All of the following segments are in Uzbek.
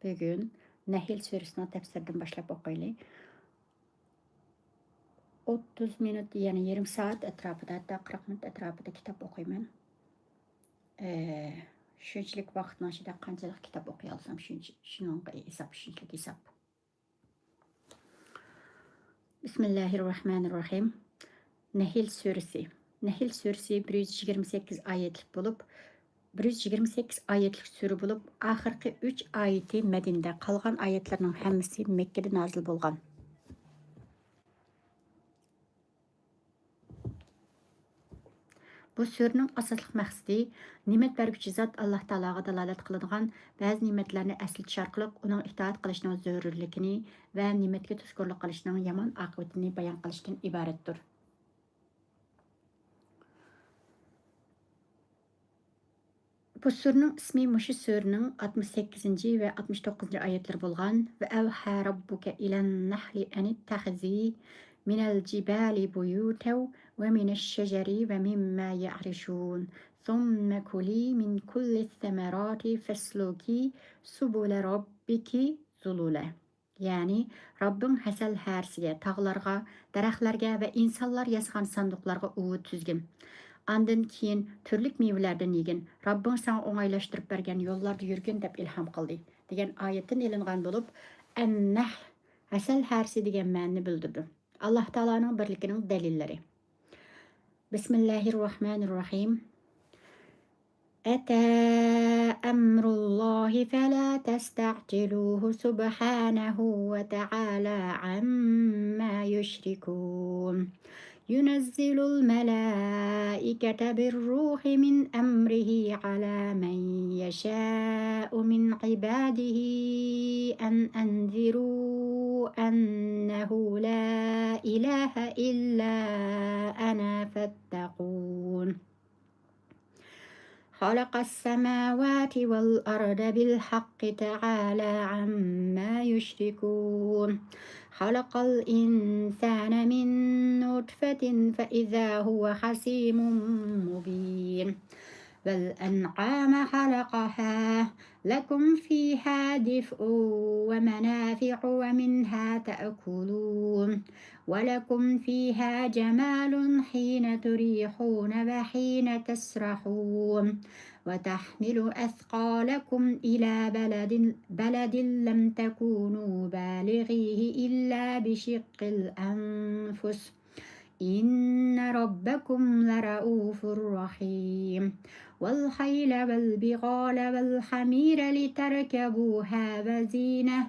Bugün Nehil Suresi'nin tefsirinden başlayıp okuyalım. 30 minut yani yarım saat etrafında hatta 40 minut etrafında kitap okuyman. Şunchalik vaqtning ichida qanchalik kitob o'qiy olsam shunga shunchalik hisob. Bismillahirrohmanirrohim. Nehil suresi. Nehil suresi 128 oyatlik bo'lib, 128 oyatlik sura bo'lib, oxirgi 3 oyati Madinada, qolgan oyatlarning hammasi Makkada nozil bo'lgan. Bu suraning asosli maqsadi ne'mat berguvchi zot Alloh taologa dalolat qiladigan ba'zi ne'matlarni eslatish orqali uning itoat qilishning zarurligini va ne'matga tuzkorlik qilishning yomon oqibatini bayon qilishdan iboratdir. Bu suraning ismi mushu suraning 68 va 69 oyatlari bo'lgan va avha robbuka ilan nahli an ittakhzi من الجبال بيوتا ومن الشجر ومما يعرشون ثم كلي من كل الثمرات فاسلكي سبل ربك ذللا. Yani Rabbim hasal harsiga, tağlarga, daraxtlarga ve insanlar yazgan sandıklarga uvu tüzgün. Andan keyin türlük meyvelerden yegin. Rabbin sana oңайлаштырып bergen yollarda yürgün dep ilham qildi. Degan oyatdan elingan bo'lib, an-nahl hasal harsi degan ma'noni bildirdi. Allah Taala'nın birliğinin delilleri. Bismillahirrahmanirrahim. Ata emrullahi fela testa'ciluhu subhanahu ve ta'ala amma yushrikun. ينزل الملائكة بالروح من أمره على من يشاء من عباده أن أنذروا أنه لا إله إلا أنا فاتقون. خلق السماوات والأرض بالحق تعالى عما يشركون. خلق الإنسان من نطفة فإذا هو خصيم مبين. والأنعام خلقها لكم فيها دفء ومنافع ومنها تأكلون ولكم فيها جمال حين تريحون وحين تسرحون وتحمل أثقالكم إلى بلد لم تكونوا بالغيه إلا بشق الأنفس إن ربكم لرؤوف رحيم. والخيل والبغال والحمير لتركبوها وزينة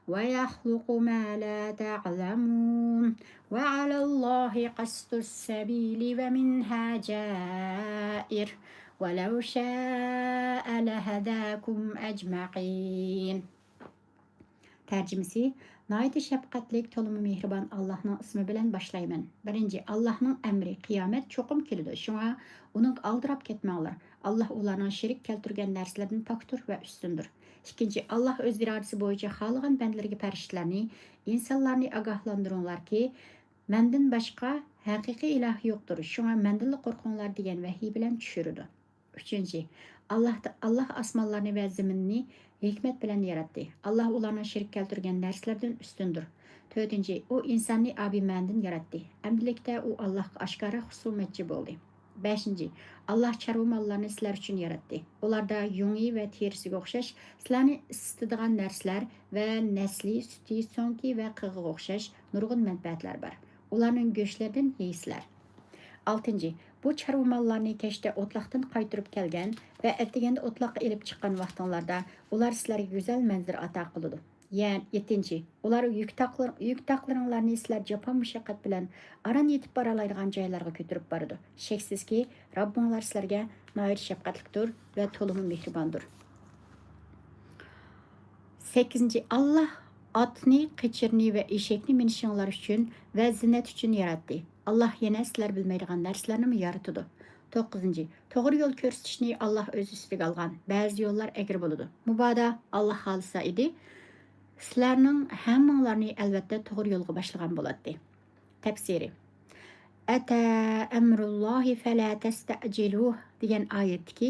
ويخلق ما لا تعلمون وعلى الله قصد السبيل ومنها جائر ولو شاء لهداكم أجمعين. Tercümesi Nayeti şefqatlik tolumu mehriban Allah'ın ismi bilen başlayman. Birinci Allah'ın emri kıyamet çokum kelidi. Şuna onun aldırap ketmanglar. Allah ularına şerik keltirgen narsalardan paktur ve üstündür. İkinci Allah öz iradesi boyunca xalığın bendlerge periştlerini, insanlarını agahlandırınlar ki menden başka hakiki ilah yoktur. Şuna mendilli korkunlar diyen vahiy bilen düşürüdü. Üçüncü Allah asmallarını ve zeminini hikmet bilen yarattı. Allah ularına şerik keltirgen narsalardan üstündür. Dördüncü, o insanı abimenden yarattı. Emdilikte o Allah'a aşkara husumetçi oldu. Beşinci, Allah çarvı mallarını sizler için yarattı. Onlarda yungi ve terisi okşaş, sizlerini ısıtıdığan narsalar ve nesli, sütü, sonki ve kığı okşaş nurgun menfaatler var. Onların göçlerden yeysizler. Altıncı, bu çarvı mallarını keşte otlaqdan qaytırıp kelgen ve ertegende otlaqqa elip çıqqan vaqtыңlarda ular sizlerge güzel manzara ata qılıdı. Yani yettinci, ular yük taqlarınlarını sizler japan müşaqqat bilen aran yetip baralaydigan joylarga kötürüp barıdı. Şeksiz ki Rabbinglar sizlerge nayır şefqatlikdir ve tolumu mehribandır. 8. Allah atni, qıçırni ve eşekni minişinglar üçün ve zinnet üçün yarattı. Allah yana sizler bilmeydigan narsalarni mi yaratıdı? 9. Toğru yol ko'rsatishni Allah öz üstüge algan. Bazı yollar egri boludu. Mubada Allah halisa idi. Sizlerning hammanglarni albatta to'g'ri yo'lga boshlagan bo'ladi. Tafsiri Ata emrullahi fela testa'ciluh degan oyatdagi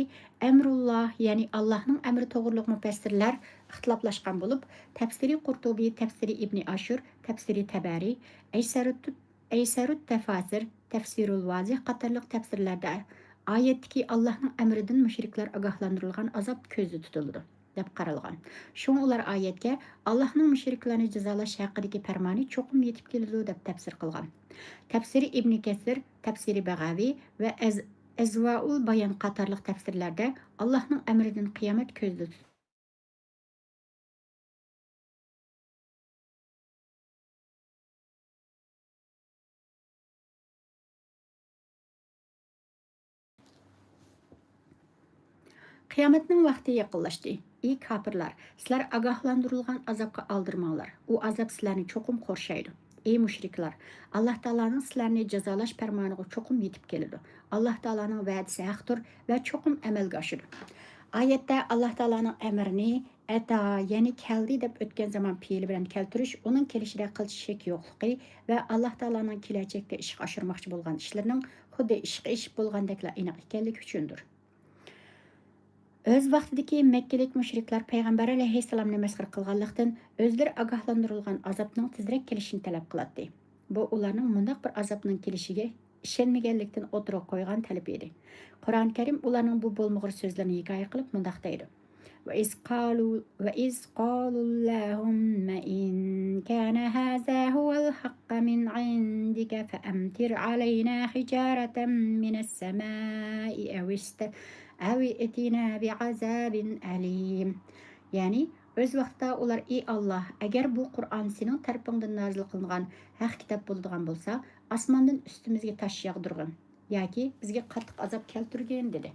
emrullah, ya'ni Allohning amri to'g'riliq mufassirlar ixtiloflashgan bo'lib, tafsiri Qurtubi, tafsiri Ibn Ashur, tafsiri Tabari, Aysarut tafasir, tafsirul vazih qatorliq tafsirlarda oyatdagi Allohning amridan mushriklar ogohlantirilgan azob ko'zda tutildi deb qaralgan. Shunga ular oyatga Allohning mushriklarni jazolash haqidagi farmoni cho'qim yetib keladi deb tafsir qilgan. Tafsiri İbn Kesir, tafsiri Bag'avi ve Ezvaul Bayan qatorliq tafsirlarda Allohning amridan qiyomat ko'zda tutildi. Qiyomatning vaqti yaqinlashdi. Ey kafirlar, sizlar ogohlantirilgan azobga aldırmanglar. U azob sizlarni cho'qim qo'rshaydi. Ey mushriklar, Alloh taolaning sizlarni jazolash farmoniga cho'qim yetib keladi. Alloh taolaning va'dasi haqdir va cho'qim amalga oshadi. Oyatda Alloh taolaning amrini ata, ya'ni keldi deb o'tgan zaman fe'li bilan keltirish, uning kelishida qilch shek yo'qligi va Alloh taolaning kelajakda ishga oshirmoqchi bo'lgan ishlarining xuddi ishga ish bo'lgandekla aniq ekanligi uchundir. Öz vaqtidagi Mekkalik mushriklar payg'ambar alayhissalomni masxir qilganlikdan o'zlari ogohlantirilgan azobning tezroq kelishini talab qiladi. Bu ularning mundaq bir azobning kelishiga ishonmaganlikdan o'tirib qo'ygan talab edi. Qur'oni Karim ularning bu bo'lmag'ur so'zlarini hikoya qilib mundaq deydi. وإذ قالوا اللهم إن كان هذا هو الحق من عندك فأمطر علينا حجارة من السماء أو ائتنا بعذاب أليم. Yani öz vaqtida ular ey Allah, agar bu Qur'on sening tarafingdan nozil qilingan haq kitob bo'ladigan bo'lsa, osmondan ustimizga tosh yog'dirgin yoki bizga qattiq azob keltirgin dedi.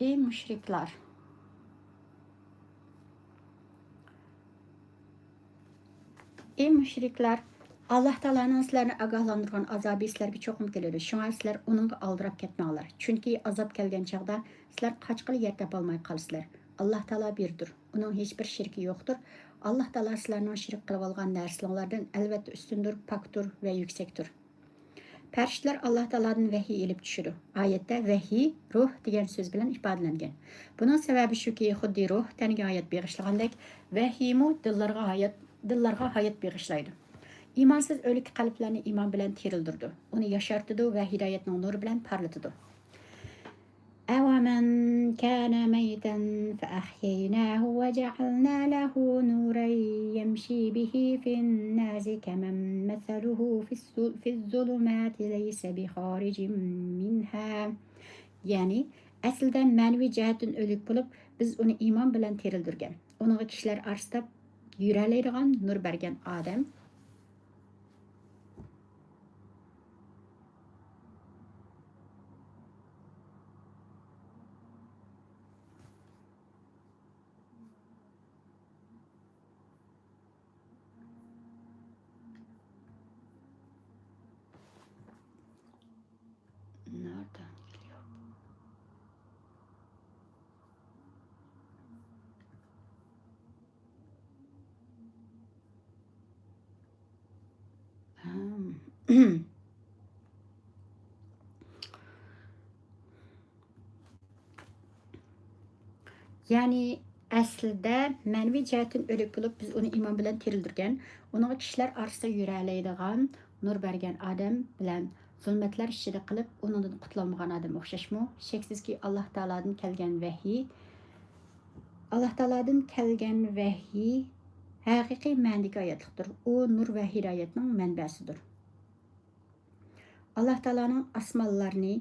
Ey müşrikler, ey müşrikler, Allah Taala'nın sizlarni ogohlantirgan azobi sizlarga cho'qim keladi. Shunga sizlar uning aldirab ketmanglar. Chunki azob kelgan chaqda sizlar qachqil yer topolmay qolsizlar. Alloh taolo birdir. Uning hech bir shirki yo'qdir. Alloh taolo sizlarning shirk qilib olgan narsalardan albatta ustundir, pokdir va yuksakdir. Farishtalar Alloh taolodan vahiy elib tushadi. Oyatda vahiy ruh degan so'z bilan ifodalangan. Buning sababi shuki, xuddi ruh taniga hayot bag'ishlagandek, vahiymu dillarga hayot bag'ishlaydi. İmansız o'lik qalblarni iymon bilan terildirdi. Uni yoshartirdi va hidoyatning nuri bilan parlatdi. أَوَمَنْ كَانَ مَيْتًا فَأَحْيَيْنَاهُ وَجَعَلْنَا لَهُ نُورًا يَمْشِي بِهِ فِي النَّاسِ كَمَنْ مَثَلُهُ فِي الظُّلُمَاتِ لَيْسَ بِخَارِجٍ مِنْهَا. Yani aslida ma'naviy jihatdan o'lik bo'lib, biz uni iymon bilan terildirgan. Uning kishilar orasida yuralaydigan nur bergan odam. Nereden geliyor? Yani aslida ma'naviy jihatdan o'lik bo'lib, biz uni iymon bilan terildirgan, uning kishilar orasida yuralaydigan, nur bergan odam bilan zulmatlar ichida qilib, undan qutulmagan odam o'xshashmi? Shaksizki Alloh taolodan kelgan vahiy haqiqiy ma'nodagi oyatliqdir. U nur va hidoyatning manbasidir. Alloh taoloning osmonlarni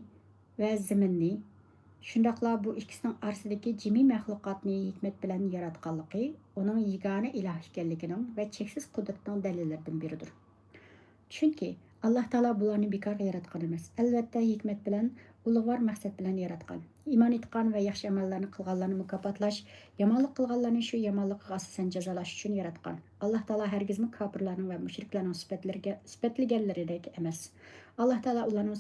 va zaminni, shundoqla bu ikkisining orasidagi jimi maxluqotni hikmat bilan yaratganligi, uning yagona iloh ekanligining va cheksiz qudratining dalillaridan biridir. Chunki Alloh taolo bularni bekorga yaratgan emas. Albatta hikmat bilan, ulug'vor maqsad bilan yaratgan. Iymon etgan va yaxshi amallarni qilganlarni mukofotlash, yomonlik qilganlarni shu yomonlikqa asosan jazolash uchun yaratgan. Alloh taolo hargizmi kofirlarning va mushriklarning sifatlaganlaridek emas. Alloh taolo ularning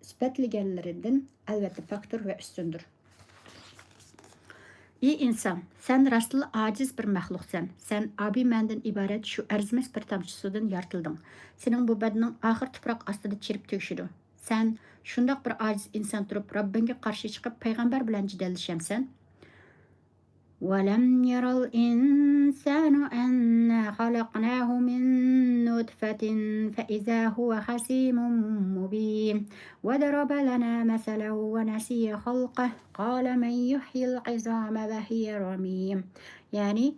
sifatlaganlaridan albatta faktor va ustundir. Ey inson, sen rastlı aciz bir məxluqsan. Sen abi məndən ibarət şu ərziməz bir tamçı sudan yaratıldın. Senin bu bədinin axır tuproq astida çirib töküşüdü. Sen şundaq bir aciz insan turub Rabbinge qarşı çıxıb peyğəmbər bilan jidallaşamsan. وَلَمْ يَرَ الْإِنسَانُ أَنَّا خَلَقْنَاهُ مِنْ نُطْفَةٍ فَإِذَا هُوَ خَصِيمٌ مُبِينٌ وَضَرَبَ لَنَا مَثَلًا وَنَسِيَ خَلْقَهُ قَالَ مَنْ يُحْيِي الْعِظَامَ وَهِيَ رَمِيمٌ. Yani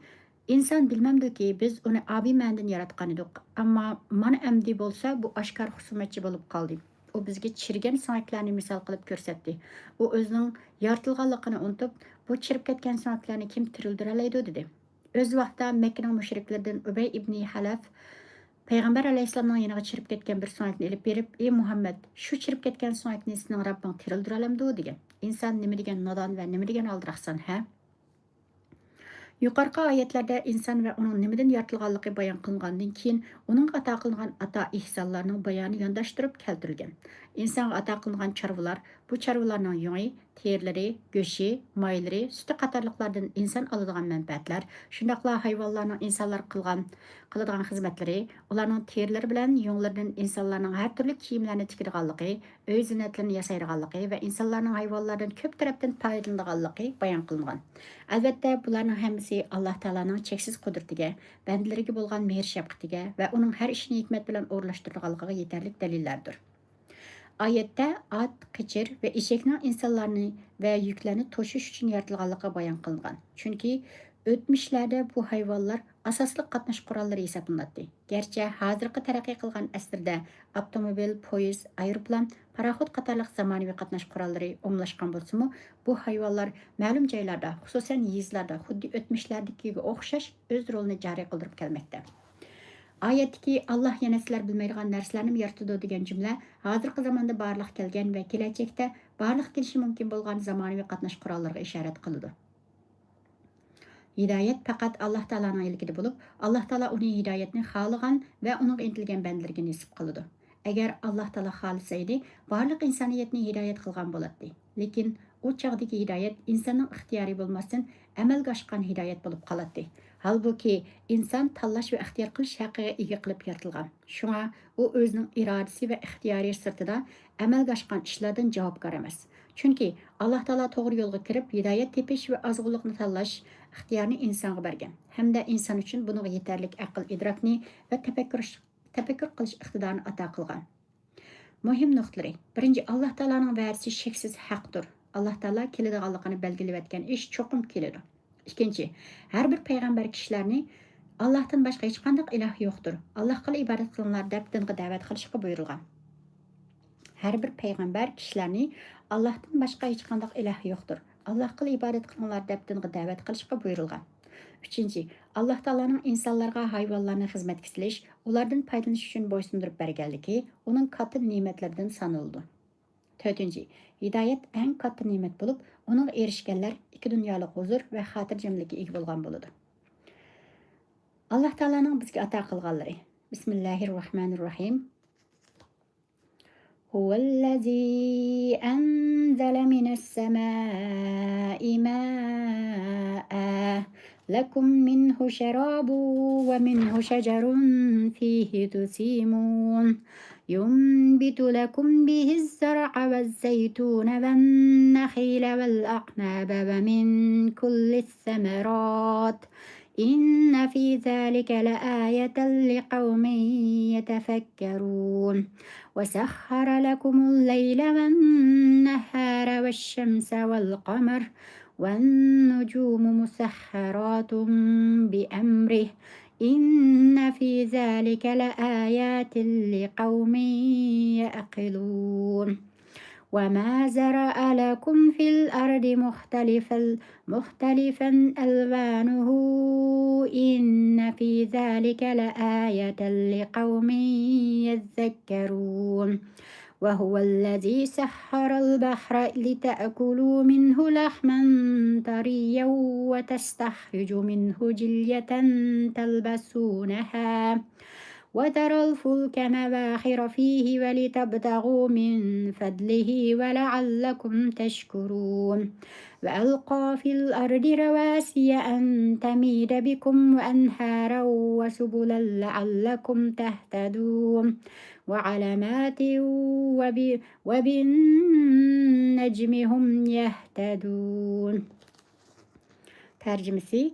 insan bilmemdi ki biz onu abi məndən yaratqan idik. Amma mana əmdi bolsa bu aşkar husumetçi bolup qaldı. O bizge çirgen sanatlarını misal qılıp görsətdi. O özünün yaratılğanlığını unutup bu çirip ketken sanatlarını kim tirildireleydi dedi. Öz vaqtda Mekke'nin müşriklerden Übey ibn Halaf Peygamber Aleyhisselam'ın yanına çirip ketken bir sanatını elip berip, ey Muhammed, şu çirip ketken sanatını senin Rabbin tirildirelemdi degen. İnsan nime degen nadan ve nime degen aldıraqsan, ha? Yuqorqi oyatlarda inson va uning nimadan yaratilganligi bayon qilingandan keyin uning ato qilingan ato ihsonlarning bayoni yondashtirib keltirilgan. Insonga ato qilingan chorvalar, bu chorvalarning yungi, terlari, go'shi, moylari, suti qatorliqlardan inson oladigan manfaatlar, shundoqla hayvonlarning insonlar qiladigan xizmatlari, ularning terlari bilan yunglaridan insonlarning har turli kiyimlarni tikadiganligi, uy zinatlarini yasaydiganligi va insonlarning hayvonlardan ko'p tarafdan foydalanadiganligi bayon qilingan. Albatta bularning hammasi Alloh taolaning cheksiz qudratiga, bandalariga bo'lgan mehr shafqatiga va uning har ishini hikmat bilan o'rlashtirganligiga yetarli dalillardir. Oyatda at, qichir va eshakning insonlarni va yuklarni to'shish uchun yaratilganligi bayon qilingan. Chunki o'tmishlarda bu hayvonlar asosli qatnash qurollari hisoblanadi. Gerçi hozirgi taraqqiy qilgan asrda avtomobil, poyezd, aeroplan, paraxod qatorliq zamonaviy qatnash qurollari omlashgan bo'lsa-mu, bu hayvonlar ma'lum joylarda, xususan yezlarda, xuddi o'tmishlardagiga o'xshash o'z rolini joriy qildirib kelmoqda. Oyatdagi Alloh yana sizlar bilmaydigan narsalarni yaratadi degan jumla hozirgi zamonda barliq kelgan va kelajakda barliq kelishi mumkin bo'lgan zamonaviy qatnash qurollariga ishorat qiladi. Hidayet faqat Alloh taolaning ilkida bo'lib, Alloh taolo uning hidoyatni xohlagan va uning intilgan bandalariga nasib qiladi. Agar Alloh taolo xohlasa edi, barliq insoniyatni hidoyat qilgan bo'lardi. Lekin u chog'dagi hidoyat insonning ixtiyori bo'lmasdan amalga oshgan hidoyat bo'lib qoladi. Halbuki inson tanlash va ixtiyor qilish haqqiga ega qilib yaratilgan. Shunga u o'zining irodasi va ixtiyori sirtida amalga oshgan ishlardan javobgar emas. Chunki Alloh taolo to'g'ri yo'lga kirib, hidoyat tepish va ozg'unlikni tanlash ixtiyorni insonga bergan. Hamda inson uchun bunga yetarli aql, idrokni va tafakkur qilish iqtidorini ato qilgan. Muhim nuqtalari. Birinchi, Alloh taolaning va'dasi cheksiz haqdir. Alloh taolo keladiganligini belgilab aytgan ish cho'qim keladi. Ikkinchi, har bir payg'ambar kishilarni Allohdan boshqa hech qanday iloh yo'qdir. Allohga ibodat qilinglar deb dinga da'vat qilishga buyurilgan. Har bir payg'ambar kishilarni Allohdan boshqa hech qanday iloh yo'qdir. Allohga ibodat qilinglar deb dinga da'vat qilishga buyurilgan. Uchinchi, Alloh taolaning insonlarga hayvonlarni xizmatga silish, ulardan foydalanish uchun bo'ysundirib berganligi uning katta ne'matlaridan sanaldi. To'rtinchi, hidoyat eng katta ne'mat bo'lib, uning erishganlar ikki dunyolik huzur va xotirjamlikka ega bo'lgan bo'ladi. Alloh taolaning bizga ato qilganlari. Bismillahirrohmanirrohim. هو الذي أنزل من السماء ماء لكم منه شراب ومنه شجر فيه تسيمون ينبت لكم به الزرع والزيتون والنخيل والأعناب ومن كل الثمرات إن في ذلك لآية لقوم يتفكرون وسخر لكم الليل والنهار والشمس والقمر والنجوم مسخرات بأمره إن في ذلك لآيات لقوم يعقلون وما زرع لكم في الأرض مختلفا ألوانه إن في ذلك لآية لقوم يذكرون وهو الذي سخر البحر لتأكلوا منه لحما طريا وتستخرجوا منه جلية تلبسونها وترى الفلك مواخر فيه ولتبتغوا من فضله ولعلكم تشكرون وألقى في الأرض رواسي أن تميد بكم وأنهارا وسبلا لعلكم تهتدون وعلامات وبالنجم هم يهتدون. ترجمسي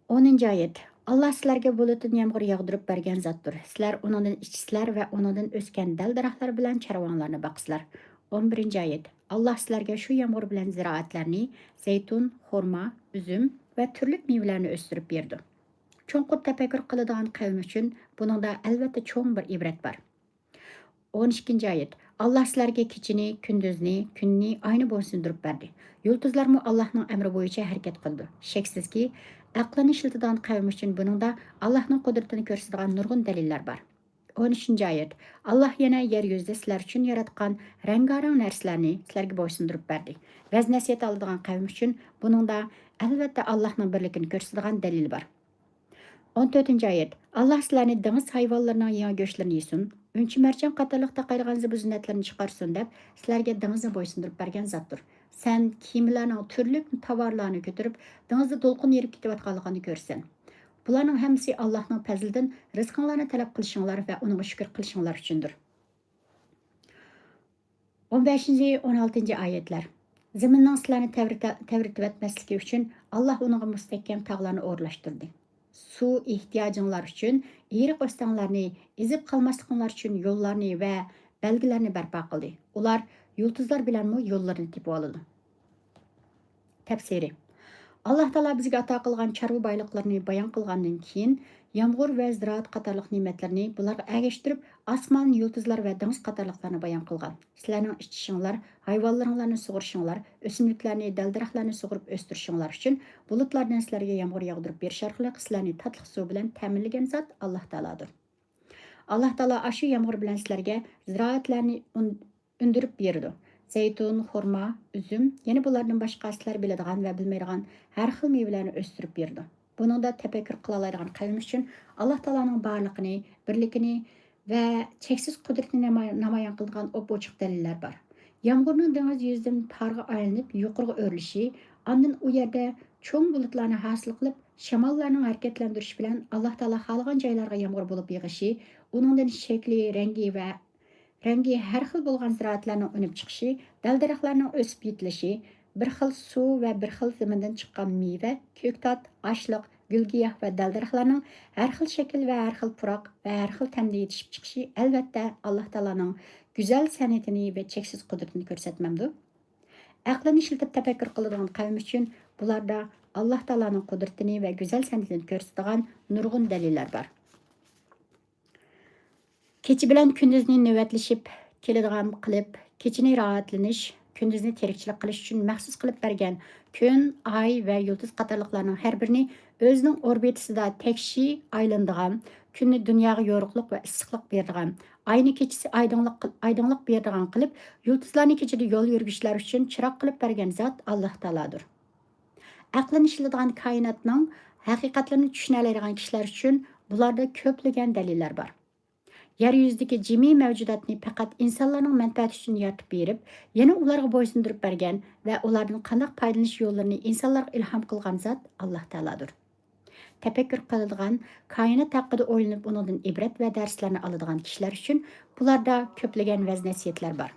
10. ayet. Allah sizlarga bulutdan yağmur yağdırıp bergen zatdır. Sizlar onundan içsizlar ve onundan ösken dal daraxtlar bilan çarvanlarını baqsizlar. 11. ayet. Allah sizlarga şu yağmur bilan ziraatlarni, zeytun, xurma, üzüm ve türlük meyvelerini östürüp berdi. Çoğunqur tefekkür qiladigan qavm uchun buningda albatta cho'ng bir ibrat bor. 12. ayet. Allah sizlarga kechini, kunduzni, kunni ayni bo'ysundirib berdi. Yulduzlarmi Allohning amri bo'yicha harakat qildi. Shaksizki, aqlini ishlatadigan qavm uchun buningda Allohning qudratini ko'rsatadigan nurg'un dalillar bor. 13. ayet. Allah yana yer yuzida sizlar uchun yaratgan rangarang narsalarni sizlarga bo'ysundirib berdi. Vaz nasihat oladigan qavm uchun buningda albatta Allohning birligini ko'rsatadigan dalil bor. 14. ayet. Allah sizlarni dengiz hayvonlarining yangi go'shtlarini yesin, unchi marjon qatorliq taqaydigan zibu-ziynatlarni chiqarsin deb sizlarga dengizni bo'ysundirib bergan zotdir. Sen kiyimlarning turli tovarlarni ko'tarib, dengizda to'lqin yerib ketayotganligini ko'rsan. Bularning hammasi Allohning fazlidan rizqinglarni talab qilishinglar va unga shukr qilishinglar uchundir. 15-16 ayetlar. Zaminning sizlarni tavritib etmasligi uchun Alloh unga mustahkam tog'larni o'rlashtirdi. Su ehtiyojinglar uchun eriq o'stanglarni, ezib qolmasliklaring uchun yo'llarni va belgilarni barpo qildi. Ular yulduzlar bilanmi yo'llarni tepib oladi. Tafsiri. Allah Taala bizga ato qilgan chorva boyliqlarini bayon qilgandan keyin yomg'ir va ziroat qatorliq ne'matlarni bularga agashtirib osmon, yulduzlar va dengiz qatorliqlarni bayon qilgan. Sizlarning ichishinglar, hayvonlaringlarni sug'urishinglar, o'simliklarni, dal-daraxtlarni sug'urib o'stirishinglar uchun bulutlardan sizlarga yomg'ir yog'dirib berish orqali sizlarni tatliq suv bilan ta'minlagan zot Alloh Taolodir. Alloh Taolo shu yomg'ir bilan sizlarga ziroatlarni undirib berdi. Zeytun, xurma, üzüm, yana bulardan boshqa sizlar biladigan va bilmaydigan har xil mevalarni o'stirib berdi. Buningda tafakkur qila oladigan qavm uchun Alloh taoloning borligini, birligini va cheksiz qudratini namoyon qiladigan ochiq dalillar bor. Yomg'irning dengiz yuzidan parga aylanib yuqoriga o'rlishi, ondan u yerda cho'ng bulutlarni hosil qilib, shamollarning harakatlantirishi bilan Alloh taolo xohlagan joylarga yomg'ir bo'lib yog'ishi, uningdan shakli, rangi har xil bo'lgan ziroatlarning unib chiqishi, dal-daraxtlarning o'sib yetilishi, bir xil suv va bir xil zamindan chiqqan meva, ko'ktot, oshliq, gulgiyoh va dal-daraxtlarning har xil shakl va har xil puroq va har xil ta'mda yetishib chiqishi albatta Alloh taoloning go'zal san'atini va cheksiz qudratini ko'rsatmamdi. Aqlini ishlatib tafakkur qiladigan qavm uchun bularda Alloh taoloning qudratini va go'zal san'atini ko'rsatadigan nurg'un dalillar bor. Kechi bilan kunduzni navbatlashib keladigan qilib, kechini rohatlanish, kunduzni tirikchilik qilish uchun maxsus qilib bergan kun, oy va yulduz qatorliqlarning har birini o'zining orbitasida tekshi aylanadigan, kunni dunyoga yorug'lik va issiqlik beradigan, oyni kechasi oydinlik beradigan qilib, yulduzlarni kechida yo'l yurgishlar uchun chiroq qilib bergan zot Alloh taolodir. Aqlini ishlatadigan koinotning haqiqatlarini tushuna oladigan kishilar uchun bularda ko'plagan dalillar bor. Yer yuzidagi jimiy mavjudotni faqat insonlarning manfaati uchun yaratib berib, yana ularga bo'ysundirib bergan va ulardan qanday foydalanish yo'llarini insonlarga ilhom qilgan zot Alloh taolodir. Tafakkur qiladigan, koinot haqida o'ylanib, undan ibrat va darslarni oladigan kishilar uchun bularda ko'plagan vaz nasihatlar bor.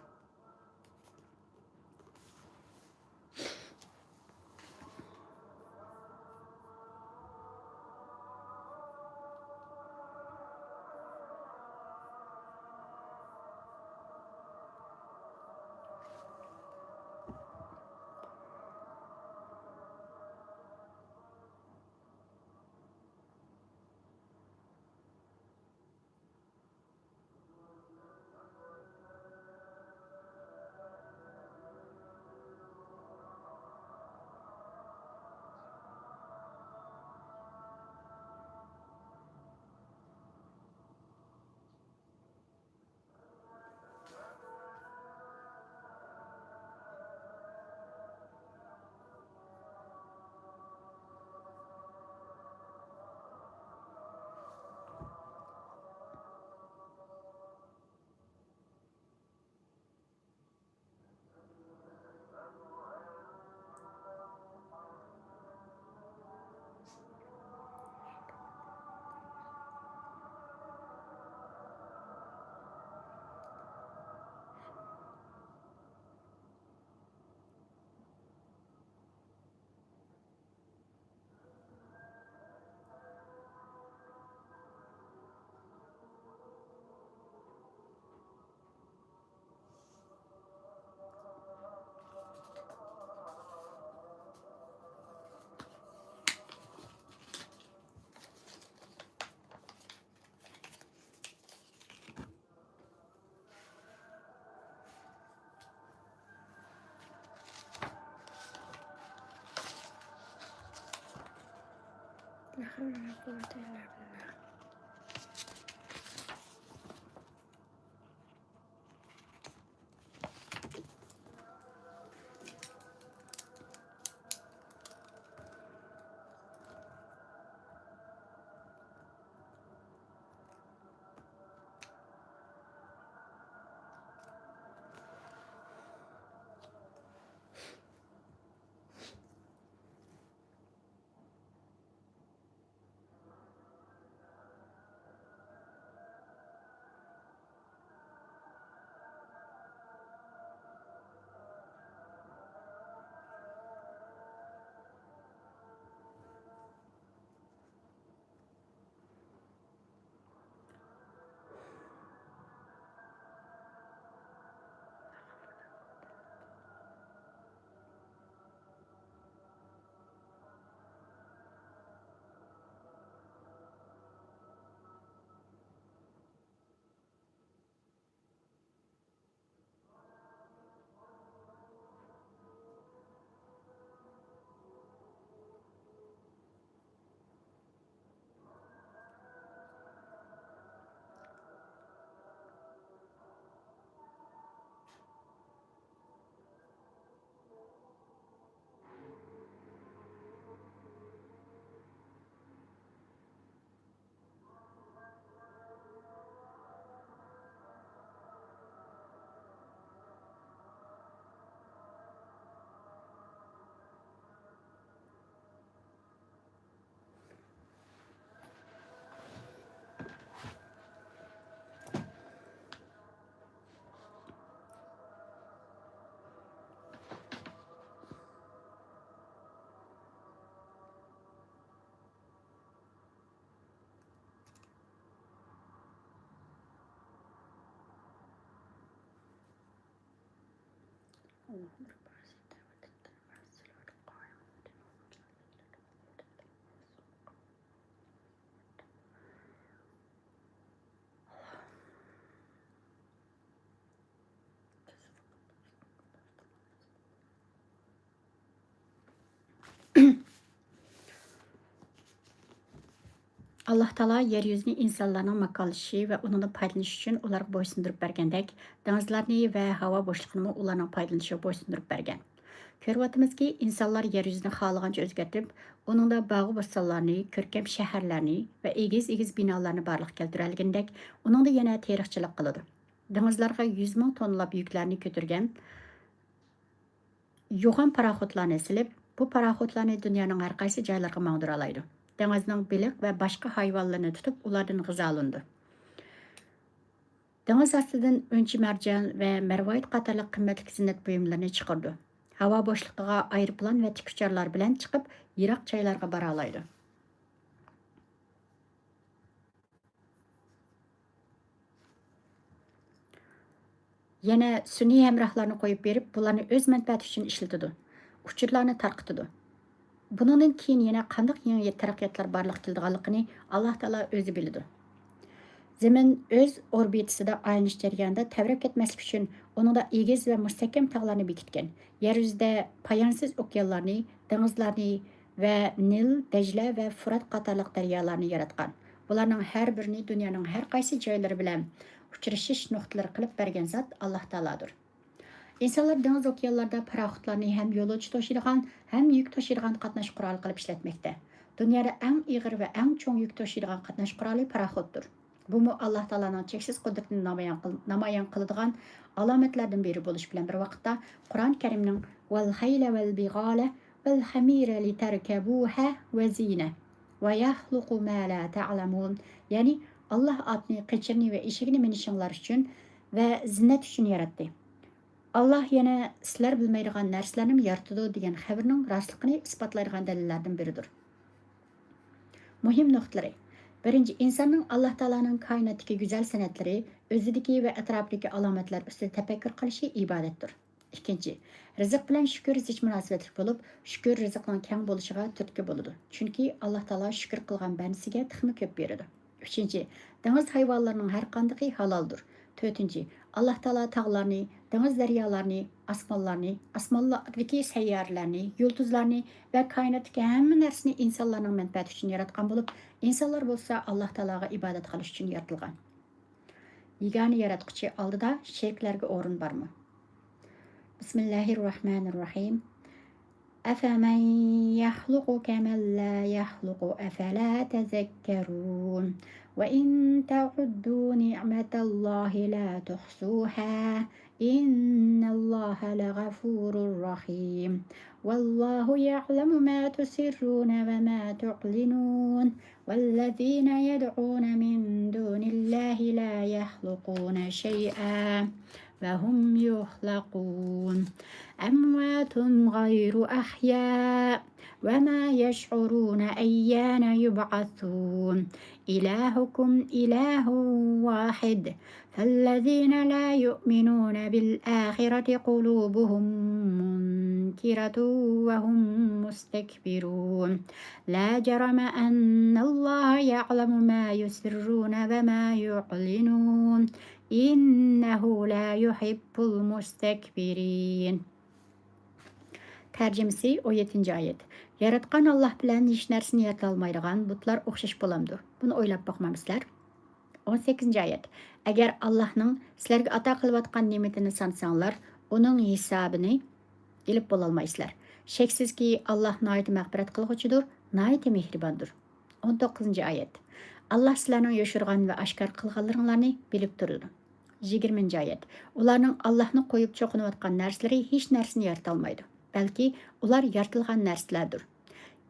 Allah Taala yer yüzünü insanların makallışı ve onunla paylanışı için onlara boysundurup bergendek, denizlerini ve hava boşluğunu onların paylanışı boysundurup bergen. Görüyoruz insanlar yer yüzünü xalaganca özgertip, onunla bağı bostanlarını, körkem şehirlerini ve egiz binalarını barlıq keltirelgendek, onunla yine tarixçilik kılıdı. Denizlarga 100 ming tonlab yüklerini götürgen, yoğun paraxotlarını silip, bu paraxotlarını dünyanın her qaysı joylarga mağduralaydı. Dengizning bilik ve başka hayvanlarını tutup ulardan gızalandı. Deniz astidan önçi mercan ve mervayit qatarlıq qimmatli zinnet buyumlarını çıkardı. Hava boşluğuna aeroplan ve tikucharlar bilen çıkıp yirak joylarga bara alaydı. Yana sun'iy hamrohlarni qo'yib berib, bularni o'z manfaati uchun ishlatadi. Uchurlarni tarqitadi. Bundan keyin yana qanday yangi taraqqiyotlar barliq keldiganligini Alloh taolo o'zi biladi. Zemin öz orbitasida aylanish jarayonida tavrab ketmaslik uchun uningda egiz va mustahkam tog'larni bekitgan. Yer yuzida poyonsiz okeanlarni, dengizlarni va Nil, Dajla va Furat qatorliq daryolarni yaratgan. Bularning har birini dunyoning har qaysi joylari bilan uchrashish nuqtalari qilib bergan zot Alloh taolodir. İnsanlar deniz okeanlarda paraxotlarni hem yo'lovchi taşıydigan hem yük taşıydigan qatnash quroli qilib ishlatmoqda. Dunyoda eng ig'ir va eng cho'ng yuk taşıydigan qatnash quroli paraxotdir. Bu mu Alloh taoloning cheksiz qudratini namoyon qiladigan alomatlardan biri bo'lish bilan bir vaqtda Qur'on Karimning val hayla val big'ala val hamira litarkabuha va zina va yahluqu ma la ta'lamun. Ya'ni Alloh otni, qichirni va eshigini minishinglar uchun va zinnat uchun yaratdi. Allah yana sizlar bilmaydigan narsalarni yaratadi degan xabarning rostligini isbotlaydigan dalillardan biridir. Muhim nuqtalari. Birinchi, insonning Alloh taolaning koinotdagi go'zal sanatlari, o'zidagi va atrofidagi alomatlar ustida tafakkur qilishi ibodatdir. Ikkinchi, rizq bilan shukr zich munosabatli bo'lib, shukr rizqning keng bo'lishiga turtki bo'ladi. Chunki Alloh taolo shukr qilgan bandasiga tixmi ko'p beradi. Uchinchi, dengiz hayvonlarining har qanday haloldir. To'rtinchi, Alloh taolo tog'larni, deniz daryolarni, osmonlardagi sayyoralarni, yulduzlarni va koinotdagi hamma narsani insonlarning manfaati uchun yaratgan bo'lib, insonlar bo'lsa Alloh taologa ibodat qilish uchun yaratilgan. Yagona yaratquchi oldida shirklarga o'rin bormi? Bismillahirrohmanirrohim. أفمن يخلق كمن لا يخلق أفلا تذكرون وإن تعدوا نعمة الله لا تحصوها إن الله لغفور رحيم والله يعلم ما تسرون وما تعلنون والذين يدعون من دون الله لا يخلقون شيئا وهم يخلقون أموات غير أحياء وما يشعرون أيان يبعثون إلهكم إله واحد فالذين لا يؤمنون بالآخرة قلوبهم منكرة وهم مستكبرون لا جرم أن الله يعلم ما يسرون وما يعلنون إنه لا يحب المستكبرين. Tərcümesi 17. ayet. Yaratqan Allah bilan hech narsani yarata olmaydigan butlar o'xshash bo'lamdi. Buni o'ylab boqmamizlar. 18. ayet. Agar Allohning sizlarga ato qilayotgan ne'matini sansanglar, uning hisobini ilib bo'la olmaysizlar. Shaksizki Alloh nihoyat mag'firat qilg'uchidir, nihoyat mehribondir. 19. ayet. Allah sizlarning yoshirgan va oshkor qilganlaringlarni bilib turadi. 20. ayet. Ularning Allohni qo'yib cho'qinayotgan narsalari hech narsani yarata olmaydi. Balki ular yaratilgan narsalardir.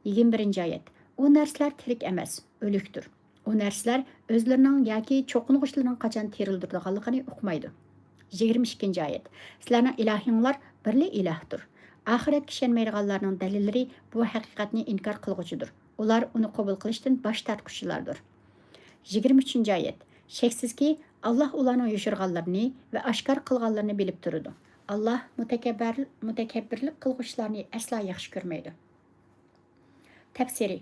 21. ayet. O narsalar tirik emas, o'likdir. O narsalar o'zlarining yoki cho'qing'ichlarining qachon terildirganligini uqmaydi. 22. ayet. Sizlarning ilohinglar birli ilahdir. Oxiratga ishonmaydiganlarning dalillari bu haqiqatni inkor qilg'uchidir. Ular uni qabul qilishdan bosh tortquchilardir. 23. ayet. Shaksizki Allah ularning yoshirganlarini va oshkor qilganlarini bilib turadi. Allah mutakabbirlik qilg'uchilarni aslo yaxshi ko'rmaydi. Tafsiri.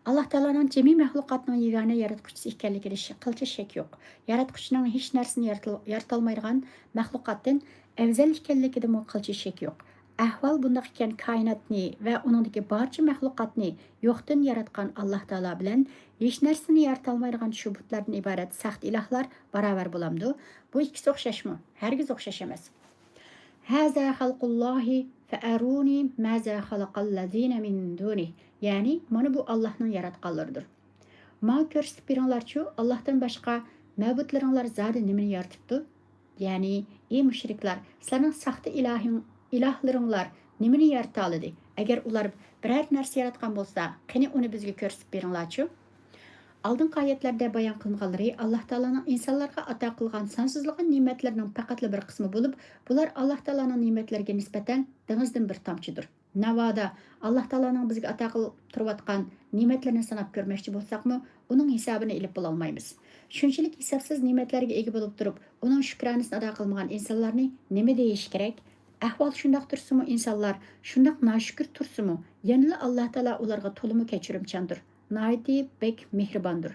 Allah Taoloning jami mahluqotning yagona yaratquchisi ekanligida qilcha shak yo'q. Yaratquchining hech narsani yarata olmaydigan mahluqotdan afzal ekanligida qilcha shak yo'q. Ahvol bunday ekan, koinotni va uningdagi barcha mahluqotni yo'qdan yaratgan Alloh Taolo bilan hech narsani yarata olmaydigan shu butlardan iborat saxt ilohlar barobar bo'lamdi. Bu ikkisi o'xshashmi? Hargiz o'xshash emas. Haza xalqullohi fa'aruni maza xalaqallazina min duni. Ya'ni mana bu Allohning yaratganlaridir. Ma ko'rsatib beringlarchu, Allohdan boshqa ma'budlaringlar zodi nimani yaratibdi? Ya'ni ey mushriklar, sizlarning saxta ilohlaringlar nimani yarata oladi? Agar ular biror narsa yaratgan bo'lsa, qani uni bizga ko'rsatib beringlarchu. Oldingi oyatlarda bayon qilinganlari Alloh taoloning insonlarga ato qilgan sonsizlig'an ne'matlarining faqatli bir qismi bo'lib, bular Alloh taoloning ne'matlariga nisbatan dengizdan bir tomchidir. Navoda Alloh taoloning bizga ato qilib turayotgan ne'matlarini sanab ko'rmoqchi bo'lsaqmi, uning hisobini ilib bo'la olmaymiz. Shunchalik hisobsiz ne'matlarga ega bo'lib turib, uning shukronasini ado qilmagan insonlarni nima deyish kerak? Ahvol shundoq tursimi, insonlar shundoq noshukr tursimi, yana Alloh taolo ularga to'limi kechirimchandir. Nihoyatda bek mehribondir.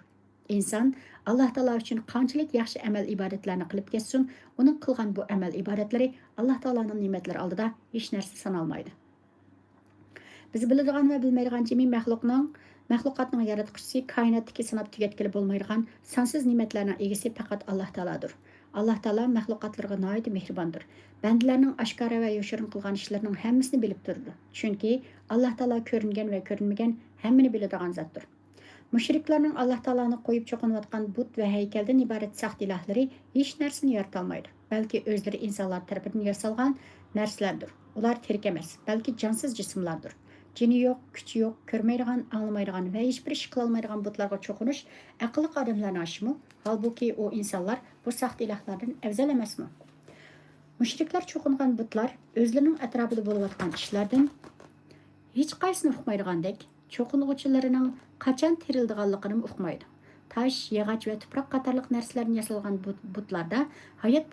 İnson Alloh taolo uchun qanchalik yaxshi amal ibodatlarni qilib ketsin, uning qilgan bu amal ibodatlari Alloh taoloning ne'matlari oldida hech narsa sanalmaydi. Biz biladigan va bilmaydigan jami mahluqotning yaratquchisi, koinotdagi sanab tugatgili bo'lmaydigan sonsiz ne'matlarning egasi faqat Alloh taolodir. Alloh taolo mahluqotlarga nihoyat mehribondir. Bandalarning oshkora va yoshirin qilgan ishlarining hammasini bilib turadi. Chunki Alloh taolo ko'ringan va ko'rinmagan hammani biladigan zotdir. Mushriklarning Alloh taoloni qo'yib cho'qinayotgan but va haykaldan iborat saxt ilohlari hech narsani yarata olmaydi. Balki o'zlari insonlar tarafidan yasalgan narsalardir. Ular tirik emas, balki jonsiz jismlardir. Jini yo'q, kuchi yo'q, ko'rmaydigan, anglamaydigan va hech bir ish qila olmaydigan butlarga cho'qinish aqlli odamlarning oshimi? Halbuki o insonlar bu saxt ilohlardan afzal emasmi? Mushriklar cho'qingan butlar o'zlarining atrofida bo'layotgan ishlardan hech qaysini uqmaydigandek, cho'qing'uvchilarining qachon tirildiganligini uqmaydi. Tash, yog'och va tuproq qatorliq narsalardan yasalgan butlarda hayot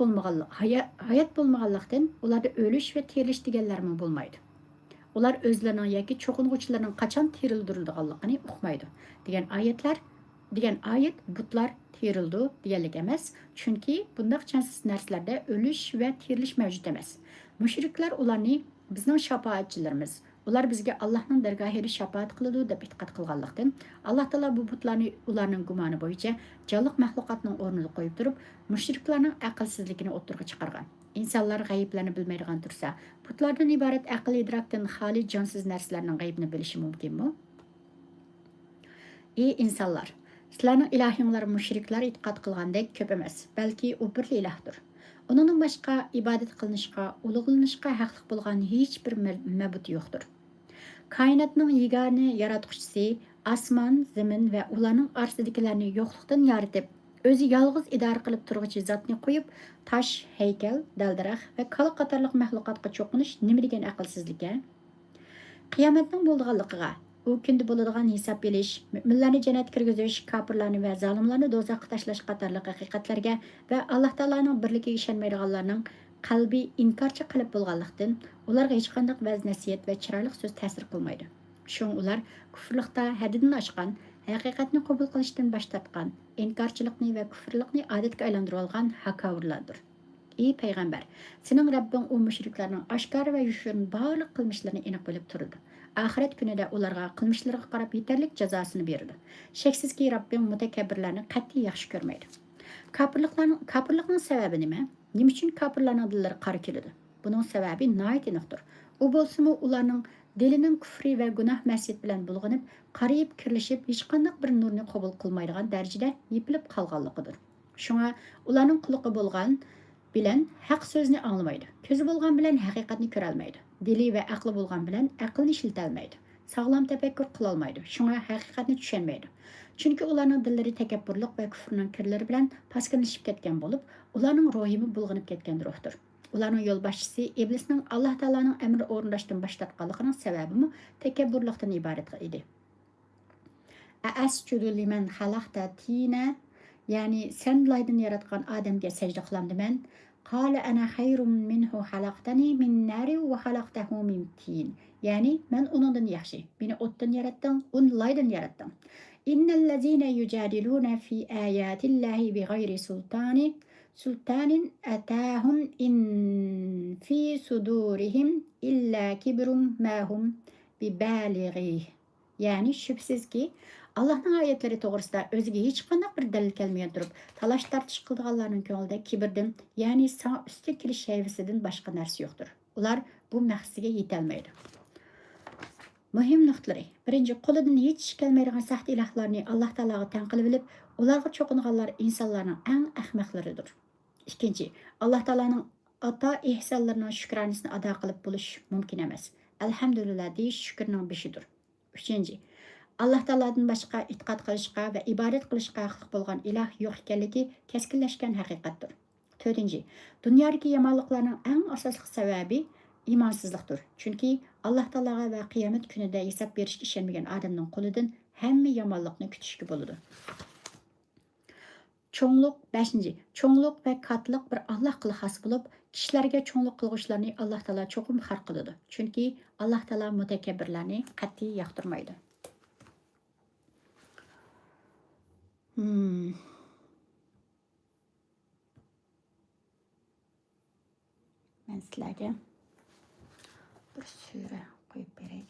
bo'lmaganlikdan ularda o'lish va terilish deganlarmi bo'lmaydi. Ular o'zlarining yoki cho'qing'uvchilarining qachon tirildirilganligini uqmaydi degan oyatlar degan oyat butlar terildi deganlik emas. Chunki bundaq chansiz narsalarda o'lish va terilish mavjud emas. Mushriklar ularni bizning shafoatchilarimiz, ular bizga Allohning dargohida shafoat qiladi deb e'tiqod qilganlikdan Alloh taolo bu butlarni ularning gumoni bo'yicha jonliq maxluqotning o'rniga qo'yib turib, mushriklarning aqlsizligini o'ttirg'a chiqargan. İnsanlar g'ayiblarni bilmaydigan tursa, butlardan iborat aql idrokdan xoli jonsiz narsalarning g'aybini bilishi mumkinmi? Ey insonlar, sizlarning ilahinglar mushriklar e'tiqod qilgandek ko'p emas, balki u bir ilohdir. Uningdan boshqa ibodat qilinishga, ulug'lanishga haqliq bo'lgan hech bir mabud yo'qdir. Koinotning yagona yaratuvchisi osmon, zamin va ularning orasidagilarni yo'qlikdan yaratib, o'zi yolg'iz idora qilib turuvchi zotni qo'yib, tosh, haykal, daldarax va kala qatorliq maxluqotga cho'qinish nima degan aqlsizlik? Qiyomatning bo'ldiganligiga, u kunda bo'ladigan hisob berish, mo'minlarni jannatga kirgizish, kofirlarni va zolimlarni do'zaxga tashlash qatorliq haqiqatlarga va Alloh taolaning birligiga ishonmaydiganlarning qalbi inkorchi qilib bo'lganlikdan ularga hech qanday vaz nasihat va chiroyli so'z ta'sir qilmaydi. Shu ular kufrlikda haddidan oshgan, haqiqatni qabul qilishdan bosh tortgan, inkorchilikni va kufrlikni odatga aylantirib olgan hakovurlardir. Ey payg'ambar, sening Rabbing u mushriklarning oshkor va yoshirin barliq qilmishlarini aniq bilib turdi. Oxirat kunida ularga qilmishlariga qarab yetarli jazosini berdi. Shaksizki Rabbing mutakabbirlarni qat'iy yaxshi ko'rmaydi. Kofirlikning sababi nima? Nima uchun kofirlarning dillari qora keladi? Buning sababi nihoyat aniqdir. U bo'lsa-mu ularning dilining kufri va gunoh masiyat bilan bulg'anib, qariyib kirlishib, hech qanday bir nurni qabul qilmaydigan darajada yepilib qolganligidir. Shunga ularning quloqi bo'lgan bilan haq so'zni anglamaydi. Ko'zi bo'lgan bilan haqiqatni ko'ra olmaydi. Dili va aqli bo'lgan bilan aqlni ishilta olmaydi. Sog'lom tafakkur qila olmaydi. Shunga haqiqatni tushunmaydi. Chunki ularning dillari takabburlik va kufrning kirlari bilan paskinlashib ketgan bo'lib, ularning ruhimi bulg'anib ketgan ruhdir. Ularning yo'lboshchisi iblisning Alloh taolaning amri o'rindashdan bosh tortganligining sababimi takabburlikdan iborat edi. Asjudu liman xalaqta tina, ya'ni sen laydan yaratgan odamga sajda qilamdiman. Qala ana xayrun minhu xalaqtani min nari va xalaqtahu min tin. Ya'ni men uningdan yaxshi. Meni o'tdan yaratding, uni laydan yaratding. Innal ladzina yujadiluna fi ayatillahi bighayri sultanin atahum in fi sudurihim illa kibrun ma hum bibalighi. Ya'ni shubsizki Allohning oyatlari to'g'risida o'ziga hech qanday bir dalil kelmay turib, talash tartish qilganlarning ko'nglida kibrdan, ya'ni usti kelish hayvisidan boshqa narsa yo'qdir. Ular bu maqsadiga yeta olmaydi. Muhim nuqtalari. Birinchi, qo'lidan hech ish kelmaydigan saxt ilohlarni Alloh taologa tan qilib bilib, ularga cho'qinganlar insonlarning eng ahmoqlaridir. Ikkinchi, Alloh taoloning ata ehsonlarining shukronasini ado qilib bo'lish mumkin emas. Alhamdulillah deyish shukrning beshidir. Uchinchi, Alloh taolodan boshqa e'tiqod qilishga va ibodat qilishga haqliq bo'lgan iloh yo'q ekanligi keskinlashgan haqiqatdir. To'rtinchi, dunyodagi yomonliklarning eng asosli sababi imonsizlikdir. Chunki Alloh taologa va qiyomat kunida hisob berishga ishonmagan odamning qo'lidan hamma yomonlikni kutishga bo'ladi. Cho'nglik 5. Cho'nglik va katliq bir Allohga xos bo'lib, kishilarga cho'nglik qilg'uvchilarni Alloh taolo cho'qim xar qiladi. Chunki Alloh taolo mutakabbirlarni qat'iy yoqtirmaydi. Men sizlarga bir sura qo'yib beray.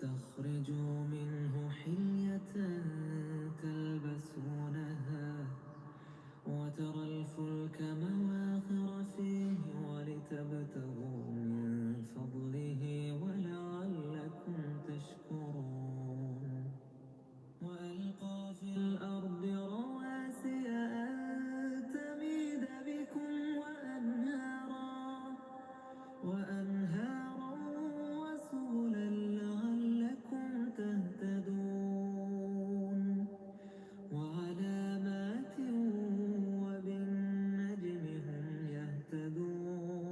وتخرجوا منه حلية تلبسونها وترى الفلك مواخر فيه ولتبتغوا من فضله ولعلكم تشكرون وألقى في الأرض رواسي أن تميد بكم وأنهارا وسبلا لعلكم تهتدون وعلامات وبالنجم هم يهتدون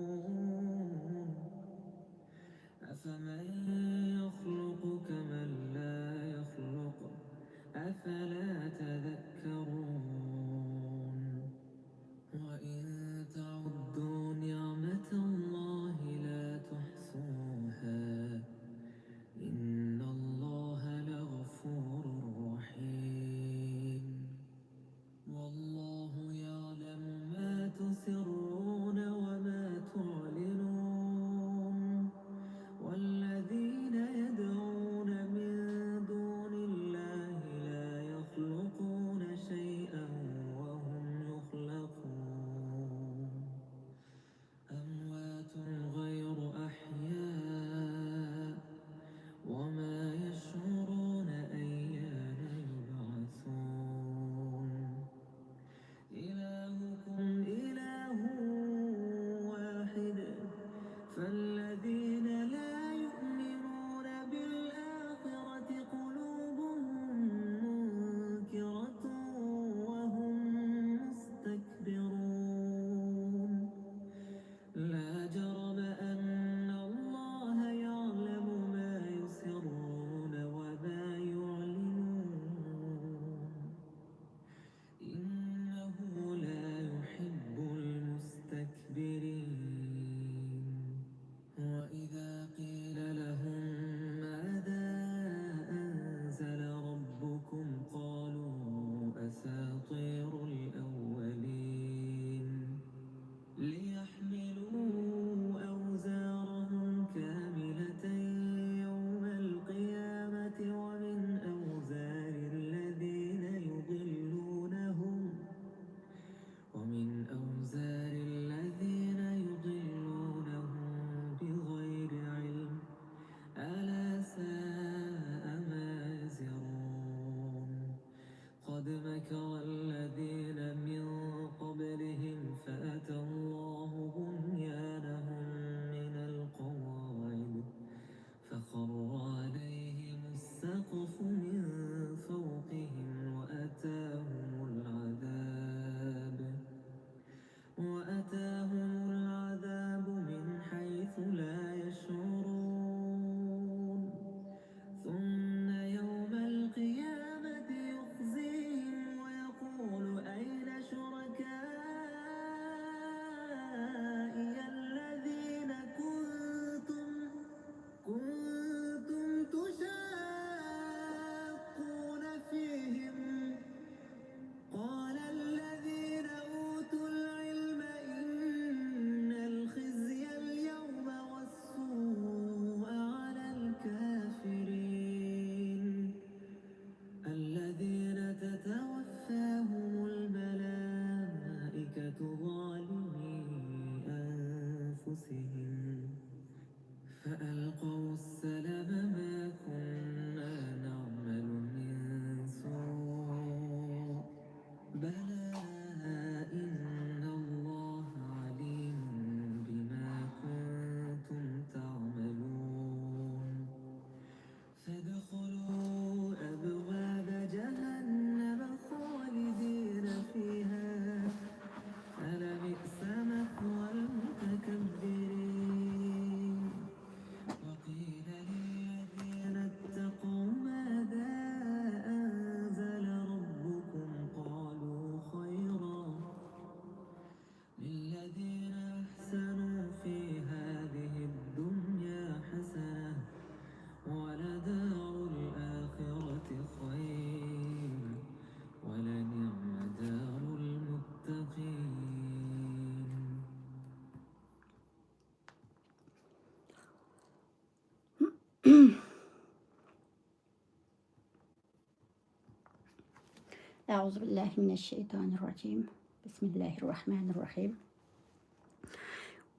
أعوذ بالله من الشيطان الرجيم. بسم الله الرحمن الرحيم.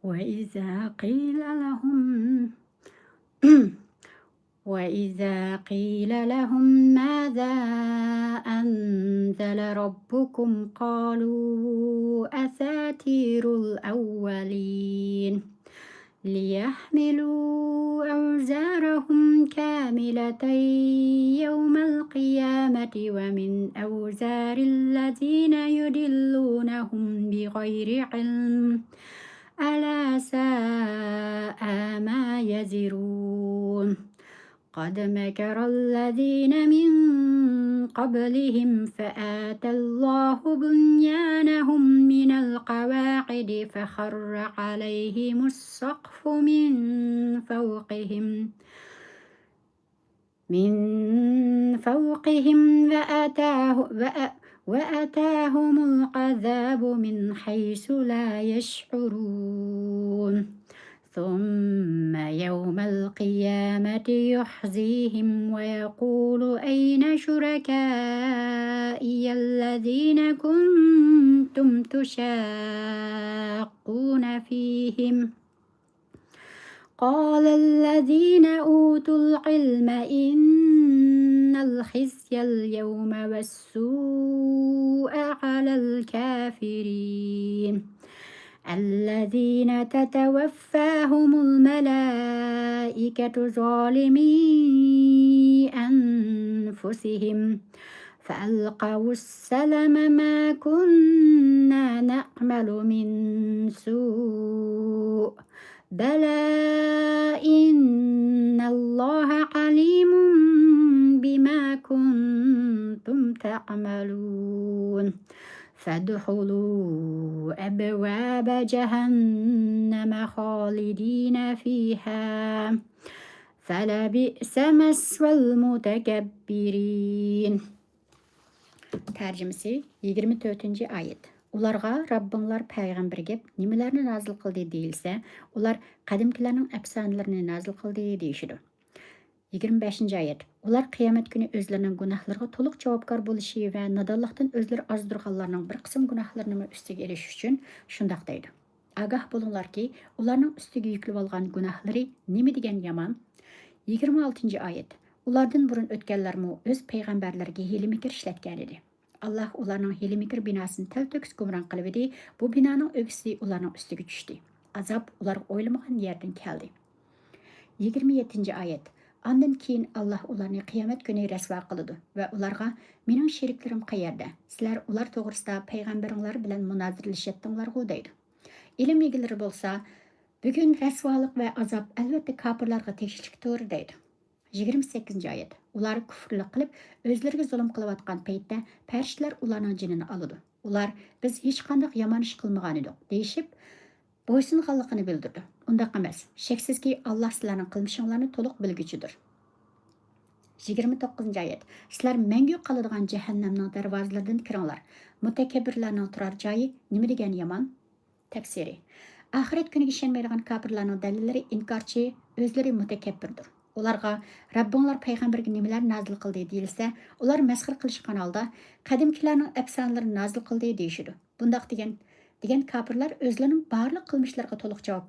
وإذا قيل لهم وإذا قيل لهم ماذا أنزل ربكم قالوا أساطير الأولين ليحملوا أوزارهم كاملة يوم القيامة ومن أوزار الذين يضلونهم بغير علم ألا ساء ما يزرون. قد مكر الذين من قبلهم فآتى الله بنيانهم من القواعد فخر عليهم السقف من فوقهم وأتاهم العذاب من حيث لا يشعرون. ثم يوم القيامة يخزيهم ويقول أين شركائي الذين كنتم تشاقون فيهم قال الذين أوتوا العلم إن الخزي اليوم والسوء على الكافرين الذين تتوفاهم الملائكة ظالمي أنفسهم فألقوا السلم ما كنا نعمل من سوء بلى إن الله عليم بما كنتم تعملون. فادخلوا أبواب جهنم خالدين فيها فلبئس مثوى المتكبرين. Tercümesi 24. ayet. Ularga Rabbinglar payg'ambar gep nimalarni nazil qildi deyilsa, ular qadimkilarning afsonalarini nazil qildi deyishidi. 25. ayet. Ular qiyomat kuni o'zlarining gunohlariga to'liq javobgar bo'lishi va nodonlikdan o'zlari ozdirganlarning bir qism gunohlarini ustiga elish uchun shundoq deydi. Agah bo'linglarki, ularning ustiga yuklab olgan gunohlari nima degan yomon. 26. ayet. Ulardan burun o'tganlarmi o'z payg'ambarlariga hiyla-mikr ishlatgan edi. Allah ularning hiyla-mikr binosini talto'kis gumron qilib edi. Bu binoning o'g'isi ularning ustiga tushdi. Azob ular o'ylamagan yerdan keldi. 27. ayet. Ondan keyin Allah ularni qiyomat kuni rasvo qiladi va ularga mening sheriklarim qayerda? Sizlar ular to'g'risida payg'ambaringlar bilan munozirlashyaptinglar-ku deydi. Ilm egalari bo'lsa, bugun rasvolik va azob albatta kofirlarga tegishli to'g'ri deydi. 28. ayet. Ular kufrlik qilib, o'zlariga zulm qilayotgan paytda farishtalar ularning jinini oladi. Ular biz hech qanday yomon ish qilmagan edik deyishib, bo'ysunganligini bildirdi. Undaq emas. Shaksizki Allah sizlarning qilmishinglarni to'liq bilguchidir. 29. ayet. Sizlar mangu qoladigan jahannamning darvozalaridan kiringlar. Mutakabbirlarning turar joyi nima degan yomon? Tafsiri. Axirat kuniga ishonmaydigan kofirlarning dalillari inkorchi, o'zlari mutakabbirdir. Ularga Rabbinglar payg'ambarga nimalar nazil qildi deyilsa, ular masxir qilishgan holda qadimkilarning afsonalarini nazil qildi deyishidi. Bundaq degan kofirlar o'zlarining barliq qilmishlariga to'liq javobgar